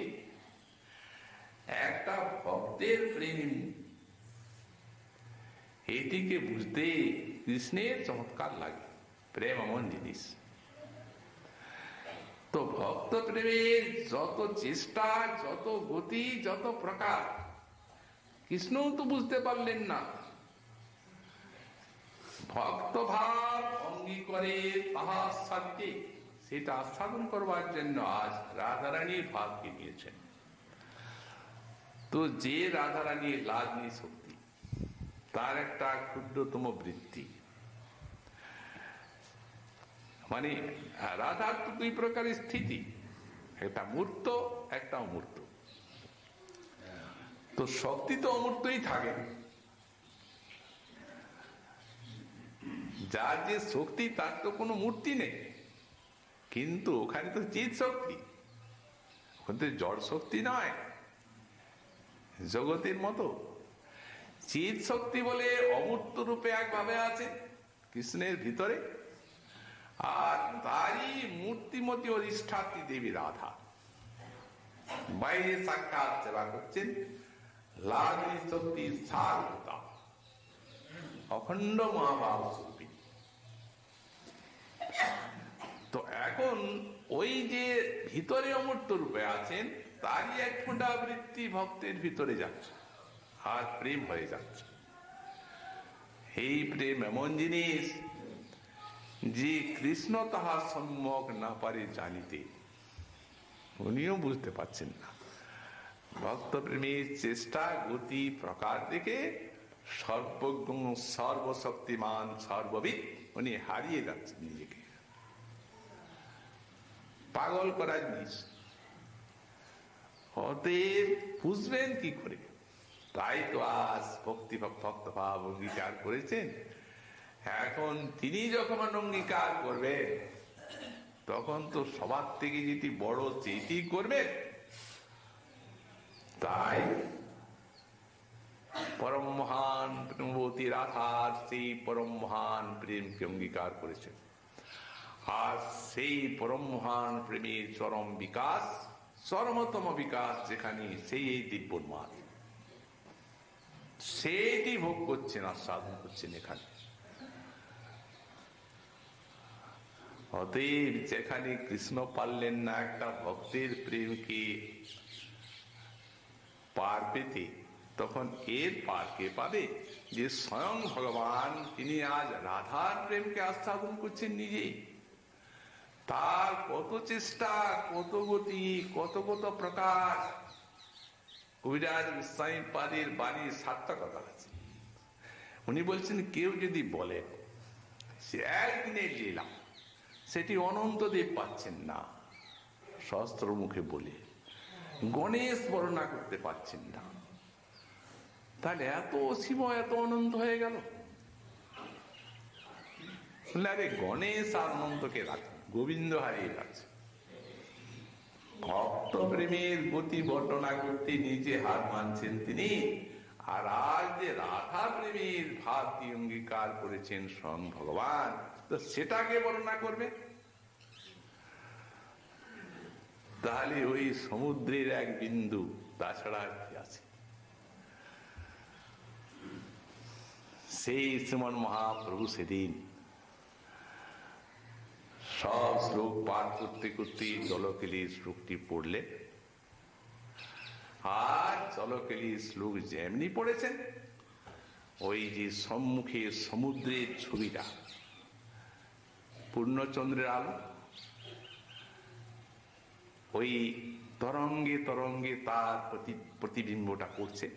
একটা ভক্তের প্রেম, এটিকে বুঝতে কৃষ্ণের চমৎকার লাগে। প্রেম এমন জিনিস। তো ভক্ত প্রেমের যত চেষ্টা, যত গতি, যত প্রকার, কৃষ্ণও তো বুঝতে পারলেন না। ভক্ত ভাব অঙ্গীকারে তাহা সাধ্যে, সেটা আস্বাদন করবার জন্য আজ রাধারানীর ভাবকে নিয়েছেন। তো যে রাধারানীর লাজনী শক্তি, তার একটা ক্ষুদ্রতম বৃত্তি, মানে রাধার তো দুই প্রকারের স্থিতি, একটা মূর্ত, একটা অমূর্ত। তো শক্তি তো অমূর্তই থাকে। যার যে শক্তি, তার তো কোনো মূর্তি নেই, কিন্তু ওখানে তো চিৎ শক্তি, ওখানে তো জড় শক্তি নয় জগতের মতো। চিৎ শক্তি বলে অমূর্ত রূপে একভাবে আছে কৃষ্ণের ভিতরে, আর তারই মূর্তিমতী অধিষ্ঠাত্রী দেবী রাধা বাইরে সাক্ষাৎ সেবা করছেন। লাজনী শক্তি সারতা অখণ্ড মহাভাব স্বরূপী। তো এখন ওই যে ভিতরে অমূর্ত রূপে আছেন, তারই এক ফোঁটা বৃত্তি ভক্তের ভিতরে যাচ্ছে, আর প্রেম হয়ে যাচ্ছে। এই প্রেম এমন জিনিস যে কৃষ্ণ তাহা সম্যক না পারে জানিতে। উনিও বুঝতে পারছেন না। ভক্ত প্রেমের চেষ্টা, গতি, প্রকার দেখে সর্বজ্ঞ, সর্বশক্তিমান, সর্ববিদ উনি হারিয়ে যাচ্ছেন নিজেকে। পাগল করা জিনিস, অতএব বুঝবেন কি করে? তাই তো আজ ভক্তি ভক্ত ভাব অঙ্গীকার করেছেন। এখন তিনি যখন অঙ্গীকার করবেন, তখন তো সবার থেকে যেটি বড় সেটি করবেন। তাই পরম মহান প্রেমবতী রাধার সেই পরম মহান প্রেমকে অঙ্গীকার করেছেন। আর সেই পরম মহান প্রেমের চরম বিকাশ, চরমতম বিকাশ যেখানে, সেই এই দিব্যোন্মাদ, সেইটি ভোগ করছেন, আস্বাদন করছেন এখানে। অতএব যেখানে কৃষ্ণ পারলেন না একটা ভক্তের প্রেমকে পার পেতে, তখন এর পার কে পাবে? যে স্বয়ং ভগবান, তিনি আজ রাধার প্রেমকে আস্বাদন করছেন নিজে। তার কত চেষ্টা, কত গতি, কত কত প্রকার। কবিরাজ গোস্বামী পাদের বাণীর সার্থকতা আছে। উনি বলছেন, কেউ যদি বলে সে একদিনের লীলা, সেটি অনন্তদেব পাচ্ছেন না সহস্র মুখে বলে, গণেশ বর্ণনা করতে পারছেন না, তাহলে এত অসীম, এত অনন্ত হয়ে গেল। আরে গণেশ আর অনন্তকে রাখ, গোবিন্দ হারিয়ে যাচ্ছে। ভক্ত প্রেমের গতি বর্ণনা করতে নিজে হার মানছেন তিনি, আর আজ যে রাধা প্রেমের ভাবটি অঙ্গীকার করেছেন স্বয়ং ভগবান, তো সেটাকে বর্ণনা করবে। তাহলে ওই সমুদ্রের এক বিন্দু, তাছাড়া আর কি আছে? সেই শ্রীমন মহাপ্রভু সেদিন সব শ্লোক পাঠ করতে করতে জলকেলির শ্লোকটি পড়লে, আর জলকেলির শ্লোক যেমনি পড়েছেন, ওই যে সম্মুখে সমুদ্রের ছবিটা, পূর্ণচন্দ্রের আলো, ওই তরঙ্গে তরঙ্গে তার প্রতিবিম্বটা করছে।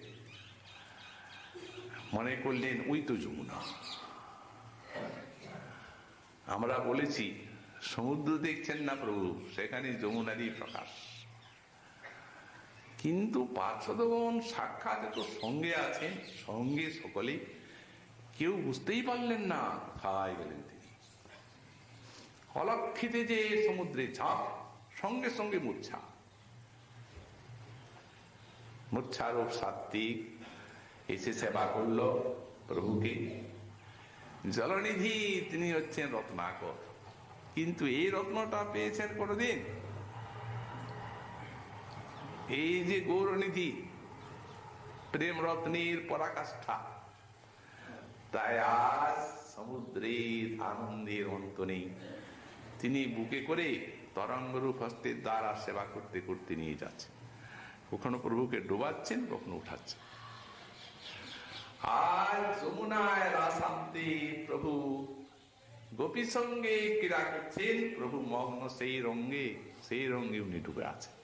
মনে করলেন ওই তো যমুনা। আমরা বলেছি সমুদ্র দেখছেন না প্রভু, সেখানে যমুনারই প্রকাশ, কিন্তু পার্শ্বদগণ সাক্ষাৎ এত সঙ্গে আছেন, সঙ্গে সকলেই, কেউ বুঝতেই পারলেন না কোথায় গেলেন তিনি। অলক্ষিতে যে সমুদ্রে ঝাঁপ, সঙ্গে সঙ্গে মূর্ছারূপ সাত্বিক এসে সেবা করল প্রভুকে। জলনিধি তিনি হচ্ছেন রত্নাকর, কিন্তু এই রত্নটা পেয়েছেন কোনদিন? এই যে গৌরনিধি, প্রেম রত্নের পরাকাষ্ঠা, তাই আজ সমুদ্রের আনন্দের অন্ত নেই। তিনি বুকে করে তরঙ্গরূপ হস্তের দ্বারা সেবা করতে করতে নিয়ে যাচ্ছেন, কখনো প্রভুকে ডোবাচ্ছেন, কখনো উঠাচ্ছেন। আজ যমুনায় রাসান্তে প্রভু গোপী সঙ্গে ক্রীড়া করছেন, প্রভু মগ্ন সেই রঙ্গে উনি ডুবে আছেন।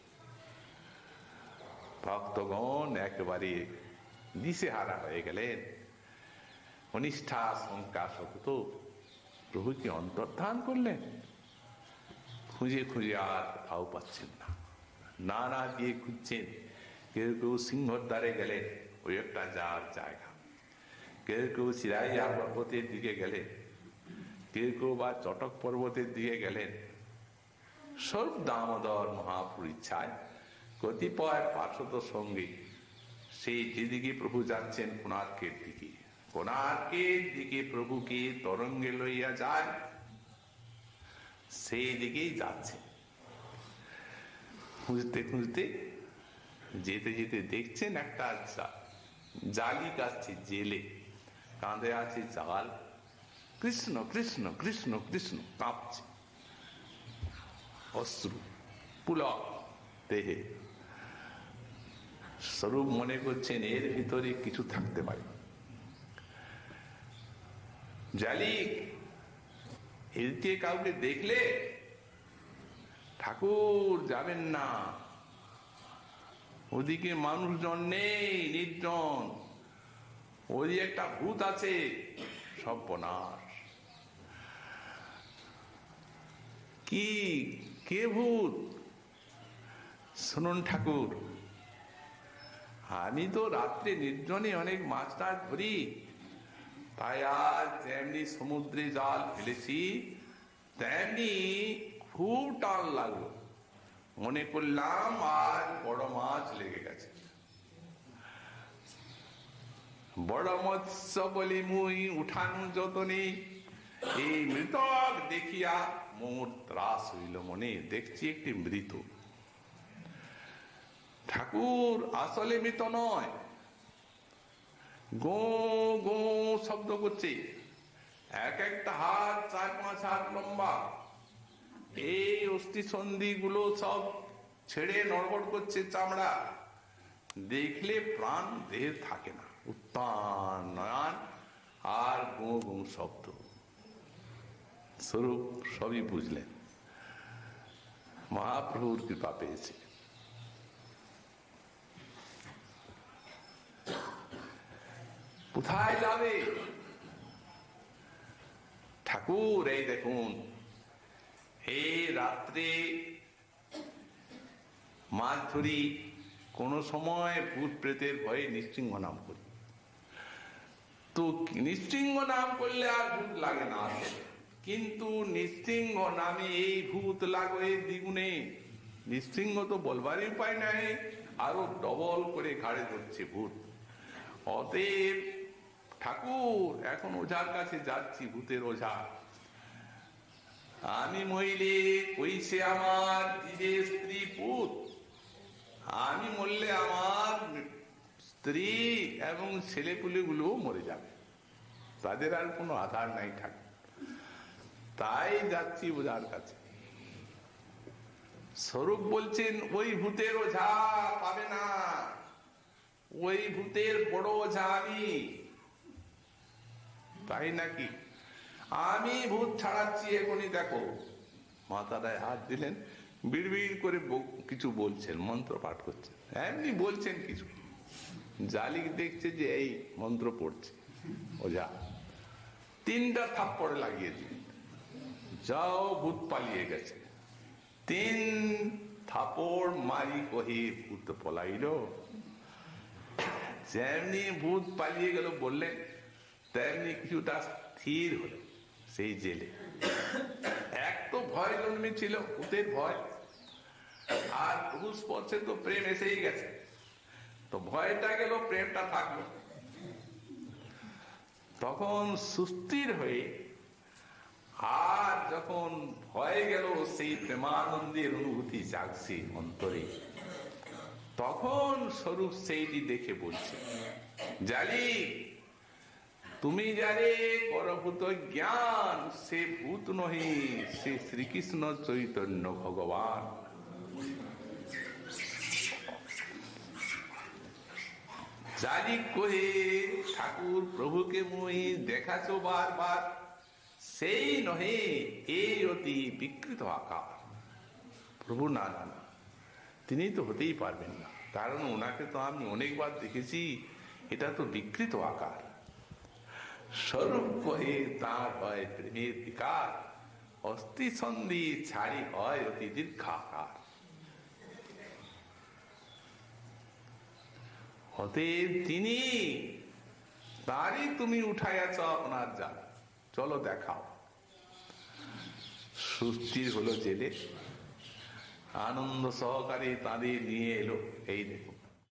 ভক্তগণ একেবারে দিশেহারা হয়ে গেলেন, অনিষ্ঠা শঙ্কা শক্ত প্রভুকে অন্তর্ধান করলেন। খুঁজে খুঁজে আর কোথাও পাচ্ছেন না, নানা দিয়ে খুঁজছেন। কেউ কেউ সিংহর দ্বারে গেলেন, ওই একটা যাওয়ার জায়গা। কেউ কেউ সিরাইয়া পর্বতের দিকে গেলেন, কেউ কেউ বা চটক পর্বতের দিকে গেলেন। সব দামোদর মহাপুর ইচ্ছায় কতিপয় পার্শ্বদ সঙ্গে সেই যেদিকে প্রভু যাচ্ছেন কোণার্কের দিকে প্রভুকে তরঙ্গে লইয়া যায়, সেই দিকেই যাচ্ছে। খুঁজতে খুঁজতে যেতে যেতে দেখছেন একটা জালি কাটছে, জেলে কাঁধে আছে জাল, কৃষ্ণ কৃষ্ণ কৃষ্ণ কৃষ্ণ কাঁপছে, অশ্রু পুলক দেহে। স্বরূপ মনে করছেন এর ভিতরে কিছু থাকতে পারে। জালিক এদিকে কাউকে দেখলে ঠাকুর যাবেন না, ওদিকে মানুষজন নেই, নির্জন, ওই একটা ভূত আছে, সর্বনাশ। কি কে ভূত? শুনুন ঠাকুর, আমি তো রাত্রে নির্জনে অনেক মাছ টাছ ধরি, তাই আজ যেমনি সমুদ্রে জাল ফেলেছি তেমনি খুব টান লাগলো, মনে করলাম আজ বড় মাছ লেগে গেছে। বড় মৎস্য বলি মুই উঠানো যতনে, এই মৃতক দেখিয়া মোর ত্রাস হইল মনে। দেখছি একটি মৃত। ঠাকুর আসলে মৃত নয়, গো গো শব্দ করছে, এক একটা হাত 4-5 হাত লম্বা। এই অস্থি সন্ধি গুলো সব ছেড়ে নড়বড় করছে চামড়া, দেখলে প্রাণ দেহে থাকে না। উত্তান নয়ন আর গো গো শব্দ, স্বরূপ সবই বুঝলেন, মহাপ্রভুর কৃপা পেয়েছে। কোথায় যাবে ঠাকুর? এই দেখুন, এই রাত্রে মাছ ধরি, কোন সময় ভূত প্রেতের ভয়ে নিশ্চিঙ্গ নাম করি, তো নিশ্চিঙ্গ নাম করলে আর ভূত লাগে না, কিন্তু নিশ্চিঙ্গ নামে এই ভূত লাগবে দ্বিগুণে। নিশ্চিঙ্গ তো বলবারই উপায় নাই, আরো ডবল করে ঘাড়ে ধরছে ভূত। অতএব ঠাকুর এখন ওঝার কাছে যাচ্ছি, ভূতের ওঝা। আমি মহিলে কইছে আমার দিদের স্ত্রী পুত, আমি মরলে আমার স্ত্রী এবং ছেলেপুলে গুলো মরে যাবে, তাদের আর কোনো আধার নাই ঠাকুর, তাই যাচ্ছি ওঝার কাছে। স্বরূপ বলছেন ওই ভূতের ওঝা পাবে না, ওই ভূতের বড় ওঝা আমি। তাই নাকি? আমি ভূত ছাড়াচ্ছি এখনই, দেখো। মাথাটায় হাত দিলেন, বিড়বিড় করে কিছু বলছেন, মন্ত্র পাঠ করছেন, এমনি বলছেন কিছু। জালিক দেখছে যে এই মন্ত্র পড়ছে, ওঝা 3টা থাপ্পড় লাগিয়ে দিলেন। যাও, ভূত পালিয়ে গেছে। 3 থাপড় মারি কহে ভূত পলাইল। যেমনি ভূত পালিয়ে গেল বললেন, তেমনি কিছুটা স্থির হলো সেই জেলে। এক তো ভয় জন্মেছিল, ভূতের ভয়, আর প্রভু স্পর্শে তো প্রেম এসেই গেছে, তো ভয়টা গেল, প্রেমটা থাকলো। তখন সুস্থির হয়ে, আর যখন ভয় গেল, সেই প্রেমানন্দের অনুভূতি জাগছে অন্তরে, তখন স্বরূপ সেইটি দেখে বলছে, জালি তুমি যারে করভূত জ্ঞান, সে ভূত নহে, সে শ্রীকৃষ্ণ চৈতন্য ভগবান। জালি কহে, ঠাকুর প্রভুকে মুই দেখাছ বারবার, সেই নহে এই অতি বিকৃত আকার। প্রভু না না না, তিনি তো হতেই পারবেন না, কারণ ওনাকে তো আমি অনেকবার দেখেছি, এটা তো বিকৃত আকার। স্বরূপ কহে তার হয় প্রেমের বিকার, অস্থি সন্ধি ছাড়ি হয় অতি দীর্ঘাকার। অতএব তিনি, তারই তুমি উঠাইয়াছ আপনার জাল, চলো দেখাও। সুস্থির হলো জেলে, আনন্দ সহকারে তাদের নিয়ে এলো। এই দেখো